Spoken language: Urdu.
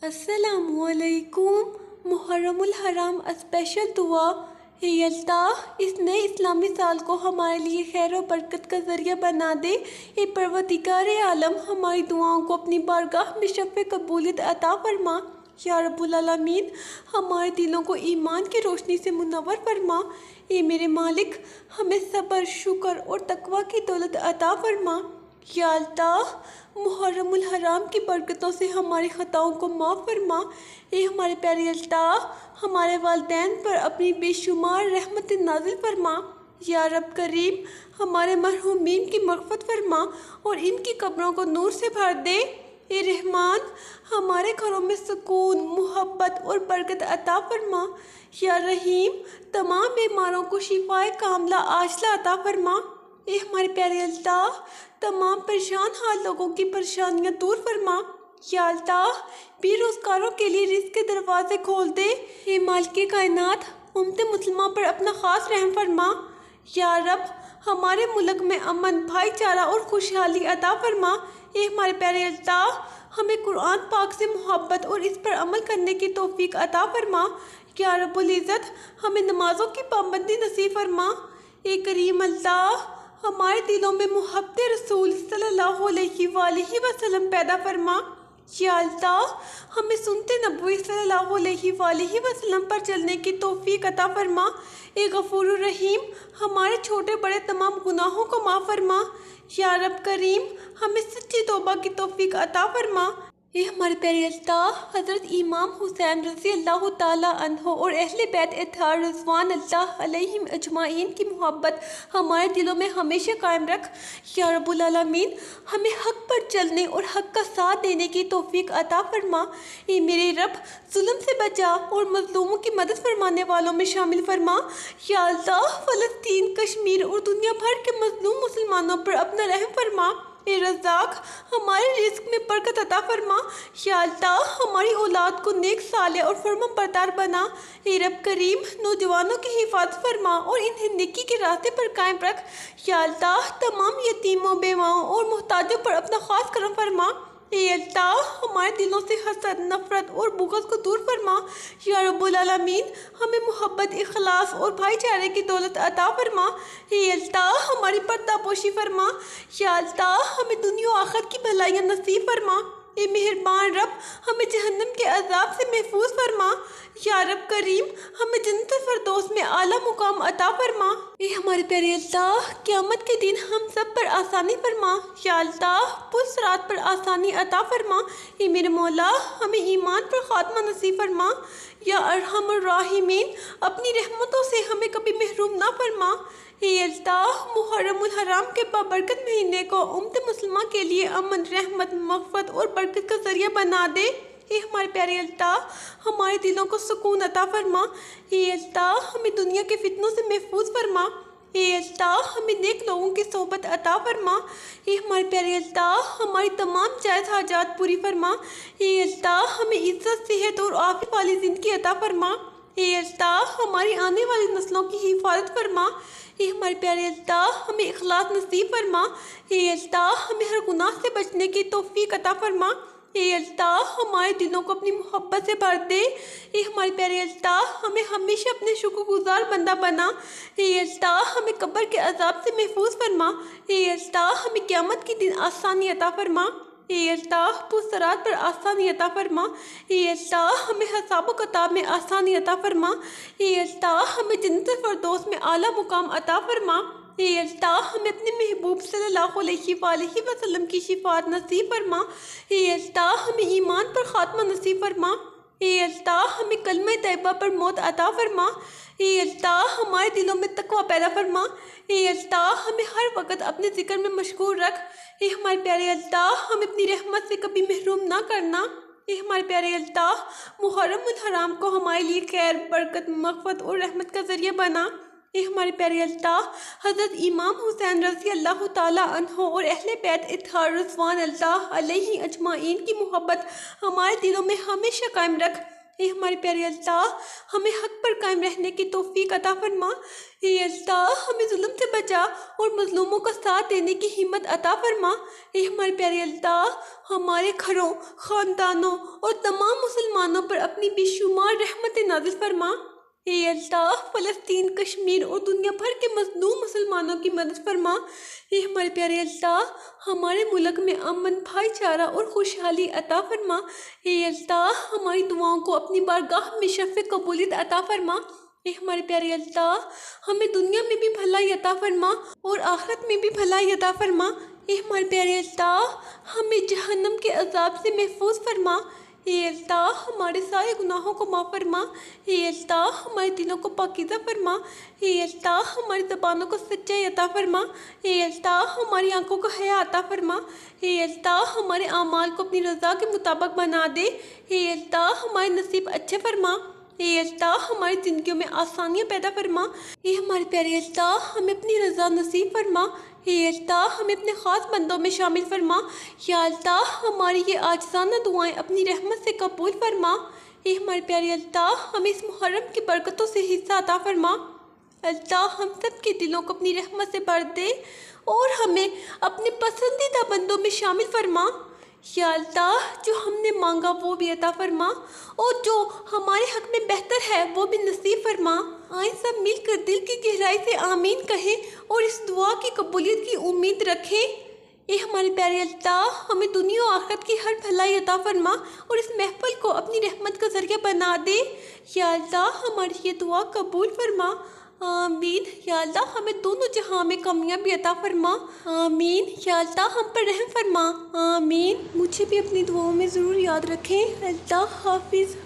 السلام علیکم۔ محرم الحرام اسپیشل دعا۔ اے اللہ، اس نئے اسلامی سال کو ہمارے لیے خیر و برکت کا ذریعہ بنا دے۔ اے پروردگار عالم، ہماری دعاؤں کو اپنی بارگاہ میں شفع قبولیت عطا فرما۔ یا رب العالمین، ہمارے دلوں کو ایمان کی روشنی سے منور فرما۔ اے میرے مالک، ہمیں صبر، شکر اور تقوی کی دولت عطا فرما۔ یا اللہ، محرم الحرام کی برکتوں سے ہماری خطاؤں کو معاف فرما۔ اے ہمارے پیارے اللہ، ہمارے والدین پر اپنی بے شمار رحمت نازل فرما۔ یا رب کریم، ہمارے مرحومین کی مغفرت فرما اور ان کی قبروں کو نور سے بھر دے۔ اے رحمان، ہمارے گھروں میں سکون، محبت اور برکت عطا فرما۔ یا رحیم، تمام بیماروں کو شفائے کاملہ عاجلہ عطا فرما۔ اے ہمارے پیارے اللہ، تمام پریشان حال لوگوں کی پریشانیاں دور فرما۔ یا اللہ، بے روزگاروں کے لیے رزق کے دروازے کھول دے۔ اے مالک کائنات، امت مسلمہ پر اپنا خاص رحم فرما۔ یا رب، ہمارے ملک میں امن، بھائی چارہ اور خوشحالی عطا فرما۔ اے ہمارے پیارے اللہ، ہمیں قرآن پاک سے محبت اور اس پر عمل کرنے کی توفیق عطا فرما۔ یا رب العزت، ہمیں نمازوں کی پابندی نصیب فرما۔ اے کریم اللہ، ہمارے دلوں میں محبت رسول صلی اللہ علیہ وآلہ وسلم پیدا فرما۔ یا اللہ، ہمیں سنت نبوی صلی اللہ علیہ وآلہ وسلم پر چلنے کی توفیق عطا فرما۔ اے غفور الرحیم، ہمارے چھوٹے بڑے تمام گناہوں کو معاف فرما۔ یا رب کریم، ہمیں سچی توبہ کی توفیق عطا فرما۔ اے ہمارے پیارے اللہ، حضرت امام حسین رضی اللہ تعالیٰ عنہ اور اہل بیت اطہار رضوان اللہ علیہم اجمعین کی محبت ہمارے دلوں میں ہمیشہ قائم رکھ۔ یا رب العالمین، ہمیں حق پر چلنے اور حق کا ساتھ دینے کی توفیق عطا فرما۔ اے میرے رب، ظلم سے بچا اور مظلوموں کی مدد فرمانے والوں میں شامل فرما۔ یا اللہ، فلسطین، کشمیر اور دنیا بھر کے مظلوم مسلمانوں پر اپنا رحم فرما۔ اے رزاق، ہمارے رزق میں برکت عطا فرما۔ یا اللہ، ہماری اولاد کو نیک صالح اور فرما بردار بنا۔ اے رب کریم، نوجوانوں کی حفاظت فرما اور انہیں نیکی کے راستے پر قائم رکھ۔ یا اللہ، تمام یتیموں، بیواؤں اور محتاجوں پر اپنا خاص کرم فرما۔ اے اللہ، ہمارے دلوں سے حسد، نفرت اور بغض کو دور فرما۔ یا رب العالمین، ہمیں محبت، اخلاص اور بھائی چارے کی دولت عطا فرما۔ اے اللہ، ہماری پردہ پوشی فرما۔ یا اللہ، ہمیں دنیا و آخرت کی بھلائیاں نصیب فرما۔ اے مہربان رب، ہمیں جہنم کے عذاب سے محفوظ فرما۔ یا رب کریم، ہمیں جنت الفردوس میں اعلیٰ مقام عطا فرما۔ اے ہمارے پیارے اللہ، قیامت کے دن ہم سب پر آسانی فرما۔ یا اللہ، پل صراط پر آسانی عطا فرما۔ اے میرے مولا، ہمیں ایمان پر خاتمہ نصیب فرما۔ یا ارحم الراحمین، اپنی رحمتوں سے ہمیں کبھی محروم نہ فرما۔ اے اللہ، محرم الحرام کے بابرکت مہینے کو امت مسلمہ کے لیے امن، رحمت، مغفرت اور برکت کا ذریعہ بنا دے۔ اے ہمارے پیارے اللہ، ہمارے دلوں کو سکون عطا فرما۔ اے اللہ، ہمیں دنیا کے فتنوں سے محفوظ فرما۔ اے اللہ، ہمیں نیک لوگوں کی صحبت عطا فرما۔ اے ہمارے پیارے اللہ، ہماری تمام جائز حاجات پوری فرما۔ اے اللہ، ہمیں عزت، صحت اور عافیت والی زندگی عطا فرما۔ اے اللہ، ہماری آنے والی نسلوں کی حفاظت فرما۔ اے ہمارے پیارے اللہ، ہمیں اخلاص نصیب فرما۔ اے اللہ، ہمیں ہر گناہ سے بچنے کی توفیق عطا فرما۔ اے اللہ، ہمارے دلوں کو اپنی محبت سے بھر دے۔ اے ہمارے پیارے اللہ، ہمیں ہمیشہ اپنے شکر گزار بندہ بنا۔ اے اللہ، ہمیں قبر کے عذاب سے محفوظ فرما۔ اے اللہ، ہمیں قیامت کے دن آسانی عطا فرما۔ اے اللہ، پل صراط پر آسانی عطا فرما۔ اے اللہ، ہمیں حساب و کتاب میں آسانی عطا فرما۔ اے اللہ، ہمیں جنت الفردوس میں اعلیٰ مقام عطا فرما۔ اے اللہ، ہمیں اپنے محبوب صلی اللہ علیہ وآلہ وسلم کی شفاعت نصیب فرما۔ اے اللہ، ہمیں ایمان پر خاتمہ نصیب فرما۔ اے اللہ، ہمیں کلمہ طیبہ پر موت عطا فرما۔ اے اللہ، ہمارے دلوں میں تقوی پیدا فرما۔ اے اللہ، ہمیں ہر وقت اپنے ذکر میں مشغول رکھ۔ اے ہمارے پیارے اللہ، ہمیں اپنی رحمت سے کبھی محروم نہ کرنا۔ اے ہمارے پیارے اللہ، محرم الحرام کو ہمارے لیے خیر، برکت، مغفرت اور رحمت کا ذریعہ بنا۔ اے ہمارے پیارے اللہ، حضرت امام حسین رضی اللہ تعالیٰ عنہ اور اہل بیت اطہار رضوان اللہ علیہ اجمعین کی محبت ہمارے دلوں میں ہمیشہ قائم رکھ۔ اے ہمارے پیارے اللہ، ہمیں حق پر قائم رہنے کی توفیق عطا فرما۔ اے اللہ، ہمیں ظلم سے بچا اور مظلوموں کا ساتھ دینے کی ہمت عطا فرما۔ اے ہمارے پیارے اللہ، ہمارے گھروں، خاندانوں اور تمام مسلمانوں پر اپنی بے شمار رحمت نازل فرما۔ اے اللہ، فلسطین، کشمیر اور دنیا بھر کے مظلوم مسلمانوں کی مدد فرما۔ اے ہمارے پیارے اللہ، ہمارے ملک میں امن، بھائی چارہ اور خوشحالی عطا فرما۔ اے اللہ، ہماری دعاؤں کو اپنی بارگاہ میں شفیع قبولیت عطا فرما۔ اے ہمارے پیارے اللہ، ہمیں دنیا میں بھی بھلائی عطا فرما اور آخرت میں بھی بھلائی عطا فرما۔ اے ہمارے پیارے اللہ، ہمیں جہنم کے عذاب سے محفوظ فرما۔ اے اللہ، ہمارے سارے گناہوں کو معاف فرما۔ اے اللہ، ہمارے دلوں کو پاکیزہ فرما۔ اے اللہ، ہماری زبانوں کو سچائی عطا فرما۔ اے اللہ، ہماری آنکھوں کو حیا عطا فرما۔ اے اللہ، ہمارے اعمال کو اپنی رضا کے مطابق بنا دے۔ اے اللہ، ہمارے نصیب اچھے فرما۔ اے اللہ، ہماری زندگیوں میں آسانیاں پیدا فرما۔ اے ہمارے پیارے اللہ، ہمیں اپنی رضا نصیب فرما۔ اے اللہ، ہمیں اپنے خاص بندوں میں شامل فرما۔ یا اللہ، ہماری یہ عاجزانہ دعائیں اپنی رحمت سے قبول فرما۔ اے ہمارے پیارے اللہ، ہمیں اس محرم کی برکتوں سے حصہ عطا فرما۔ اللہ، ہم سب کے دلوں کو اپنی رحمت سے بھر دے اور ہمیں اپنے پسندیدہ بندوں میں شامل فرما۔ یا اللہ، جو ہم نے مانگا وہ بھی عطا فرما اور جو ہمارے حق میں بہتر ہے وہ بھی نصیب فرما۔ آئیں سب مل کر دل کی گہرائی سے آمین کہیں اور اس دعا کی قبولیت کی امید رکھیں۔ اے ہمارے پیارے اللہ، ہمیں دنیا و آخرت کی ہر بھلائی عطا فرما اور اس محفل کو اپنی رحمت کا ذریعہ بنا دے۔ یا اللہ، ہماری یہ دعا قبول فرما۔ آمین۔ یا اللہ، ہمیں دونوں جہاں میں کامیابی عطا فرما۔ آمین۔ یا اللہ، ہم پر رحم فرما۔ آمین۔ مجھے بھی اپنی دعاؤں میں ضرور یاد رکھیں۔ اللہ حافظ۔